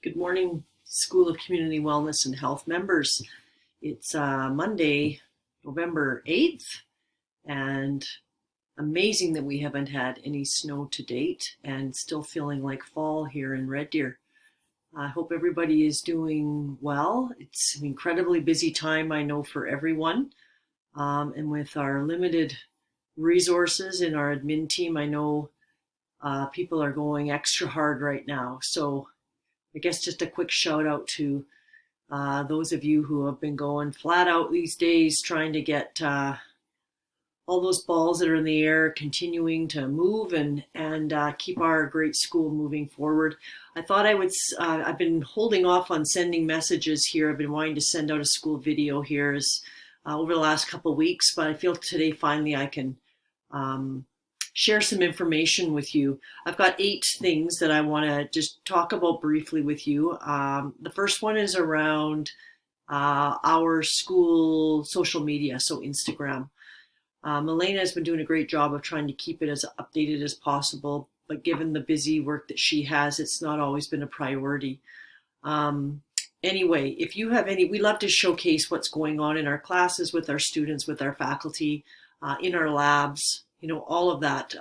Good morning, School of Community Wellness and Health members. It's Monday, November 8th, and amazing that we haven't had any snow to date and still feeling like fall here in Red Deer. I hope everybody is doing well. It's an incredibly busy time, I know, for everyone. And with our limited resources in our admin team, I know people are going extra hard right now. So I guess just a quick shout out to those of you who have been going flat out these days, trying to get all those balls that are in the air continuing to move and keep our great school moving forward. I thought I would, I've been holding off on sending messages here. I've been wanting to send out a school video here over the last couple of weeks, but I feel today finally I can share some information with you. I've got 8 things that I want to just talk about briefly with you. The first one is around our school social media, so Instagram. Elena has been doing a great job of trying to keep it as updated as possible, but given the busy work that she has, it's not always been a priority. Anyway, if you have any, we love to showcase what's going on in our classes, with our students, with our faculty, in our labs, all of that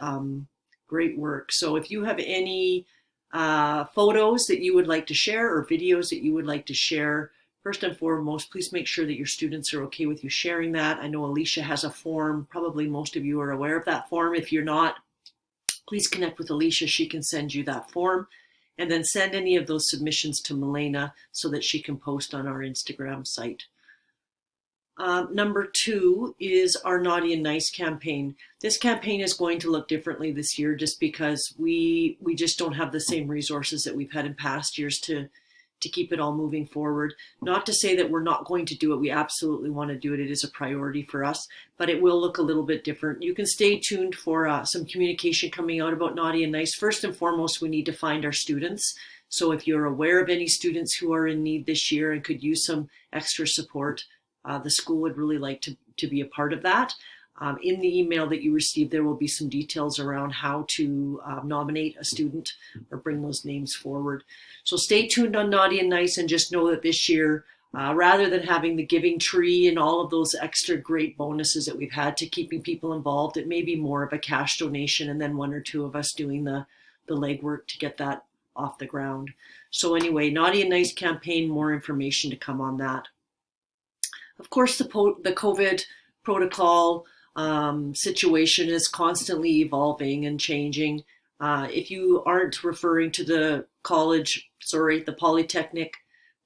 great work. So if you have any photos that you would like to share or videos that you would like to share, first and foremost, please make sure that your students are okay with you sharing that. I know Alicia has a form. Probably most of you are aware of that form. If you're not, please connect with Alicia. She can send you that form. And then send any of those submissions to Milena so that she can post on our Instagram site. Number 2 is our Naughty and Nice campaign. This campaign is going to look differently this year just because we just don't have the same resources that we've had in past years to keep it all moving forward. Not to say that we're not going to do it. We absolutely want to do it. It is a priority for us, but it will look a little bit different. You can stay tuned for some communication coming out about Naughty and Nice. First and foremost, we need to find our students. So if you're aware of any students who are in need this year and could use some extra support, the school would really like to be a part of that. In the email that you received, there will be some details around how to nominate a student or bring those names forward. So stay tuned on Naughty and Nice, and just know that this year, rather than having the giving tree and all of those extra great bonuses that we've had to keeping people involved, it may be more of a cash donation and then 1 or 2 of us doing the legwork to get that off the ground. So anyway, Naughty and Nice campaign, more information to come on that. Of course, the COVID protocol situation is constantly evolving and changing. If you aren't referring to the Polytechnic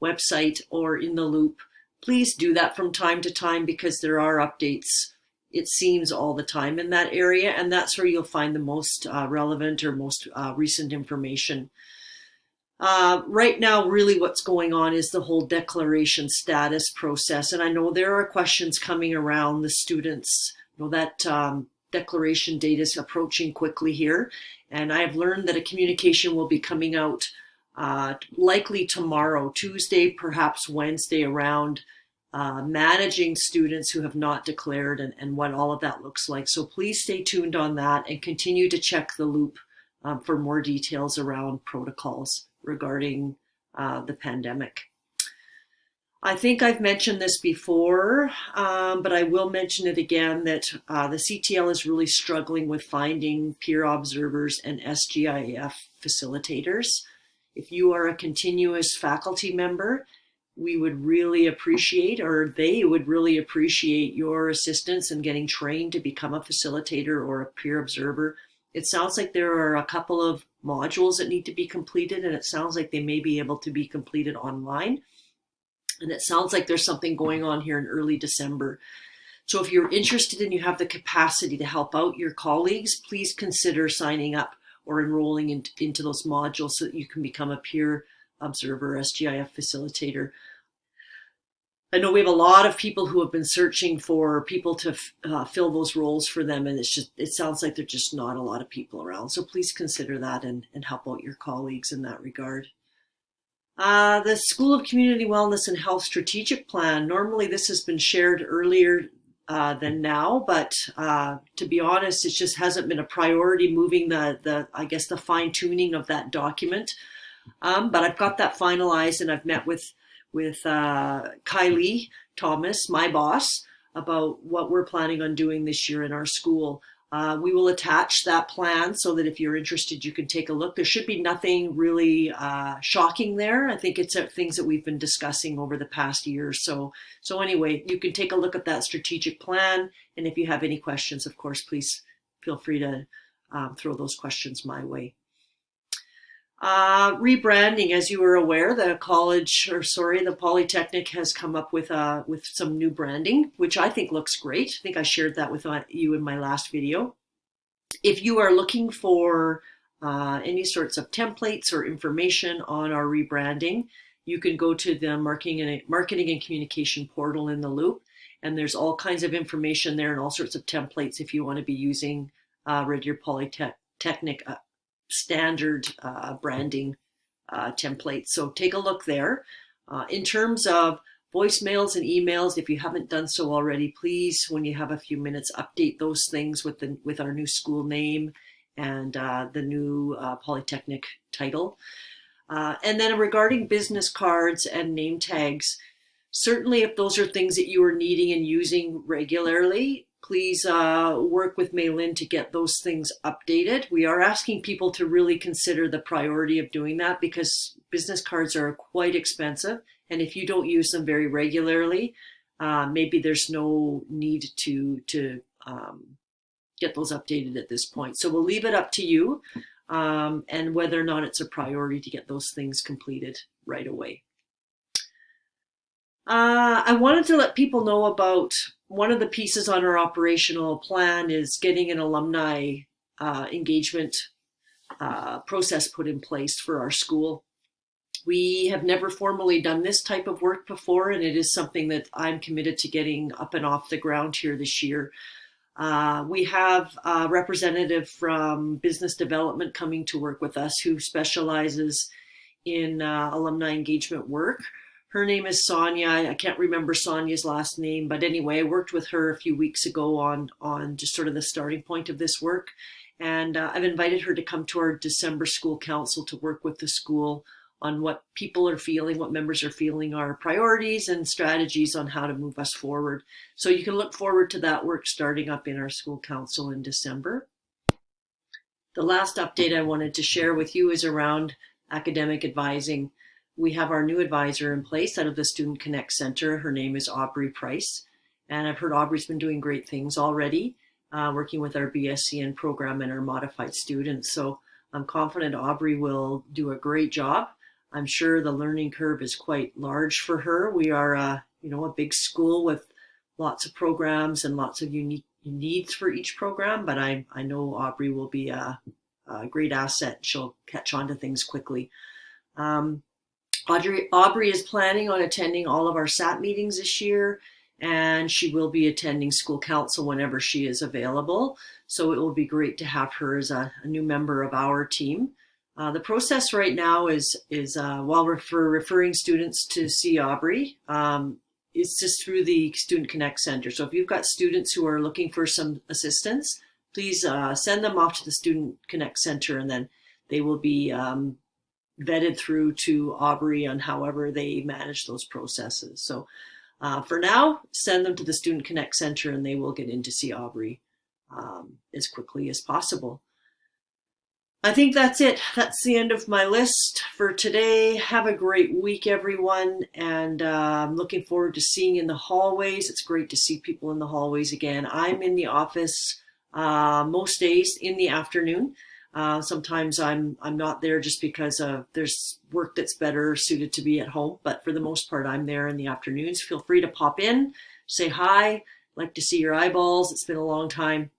website or in the loop, please do that from time to time because there are updates, it seems, all the time in that area, and that's where you'll find the most relevant or most recent information. Right now, really what's going on is the whole declaration status process. And I know there are questions coming around the students. That declaration date is approaching quickly here. And I've learned that a communication will be coming out likely tomorrow, Tuesday, perhaps Wednesday, around managing students who have not declared and what all of that looks like. So please stay tuned on that and continue to check the loop for more details around protocols regarding the pandemic. I think I've mentioned this before, but I will mention it again, that the CTL is really struggling with finding peer observers and SCIF facilitators. If you are a continuous faculty member, we would really appreciate, or they would really appreciate, your assistance in getting trained to become a facilitator or a peer observer. It sounds like there are a couple of modules that need to be completed, and it sounds like they may be able to be completed online. And it sounds like there's something going on here in early December. So if you're interested and you have the capacity to help out your colleagues, please consider signing up or enrolling into those modules so that you can become a peer observer, SGIF facilitator. I know we have a lot of people who have been searching for people to fill those roles for them, and it sounds like there's just not a lot of people around. So please consider that and help out your colleagues in that regard. The School of Community Wellness and Health Strategic Plan, normally this has been shared earlier than now, but to be honest, it just hasn't been a priority moving I guess the fine tuning of that document. But I've got that finalized, and I've met with Kylie Thomas, my boss, about what we're planning on doing this year in our school. We will attach that plan so that if you're interested, you can take a look. There should be nothing really shocking there. I think it's things that we've been discussing over the past year. So anyway, you can take a look at that strategic plan. And if you have any questions, of course, please feel free to throw those questions my way. Rebranding, as you were aware, the Polytechnic has come up with some new branding, which I think looks great. I think I shared that with you in my last video. If you are looking for any sorts of templates or information on our rebranding, you can go to the marketing and communication portal in the Loop, and there's all kinds of information there and all sorts of templates if you want to be using Red Deer Polytechnic standard branding templates. So take a look there. In terms of voicemails and emails, if you haven't done so already, please, when you have a few minutes, update those things with our new school name and the new Polytechnic title. And then regarding business cards and name tags, certainly if those are things that you are needing and using regularly, please work with Maylin to get those things updated. We are asking people to really consider the priority of doing that because business cards are quite expensive. And if you don't use them very regularly, maybe there's no need to get those updated at this point. So we'll leave it up to you and whether or not it's a priority to get those things completed right away. I wanted to let people know about one of the pieces on our operational plan is getting an alumni engagement process put in place for our school. We have never formally done this type of work before, and it is something that I'm committed to getting up and off the ground here this year. We have a representative from business development coming to work with us who specializes in alumni engagement work. Her name is Sonia. I can't remember Sonia's last name, but anyway, I worked with her a few weeks ago on just sort of the starting point of this work. And I've invited her to come to our December school council to work with the school on what people are feeling, what members are feeling are priorities and strategies on how to move us forward. So you can look forward to that work starting up in our school council in December. The last update I wanted to share with you is around academic advising. We have our new advisor in place out of the Student Connect Center. Her name is Aubrey Price. And I've heard Aubrey's been doing great things already, working with our BSCN program and our modified students. So I'm confident Aubrey will do a great job. I'm sure the learning curve is quite large for her. We are a big school with lots of programs and lots of unique needs for each program, but I know Aubrey will be a great asset. She'll catch on to things quickly. Aubrey is planning on attending all of our SAT meetings this year, and she will be attending school council whenever she is available. So it will be great to have her as a new member of our team. The process right now is while we're referring students to see Aubrey, it's just through the Student Connect Center. So if you've got students who are looking for some assistance, please send them off to the Student Connect Center, and then they will be vetted through to Aubrey on however they manage those processes. So for now, send them to the Student Connect Center and they will get in to see Aubrey as quickly as possible. I think that's it. That's the end of my list for today. Have a great week, everyone. And I'm looking forward to seeing you in the hallways. It's great to see people in the hallways again. I'm in the office most days in the afternoon. Sometimes I'm not there just because there's work that's better suited to be at home. But for the most part, I'm there in the afternoons. Feel free to pop in, say hi. Like to see your eyeballs. It's been a long time.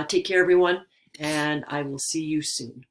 Take care, everyone, and I will see you soon.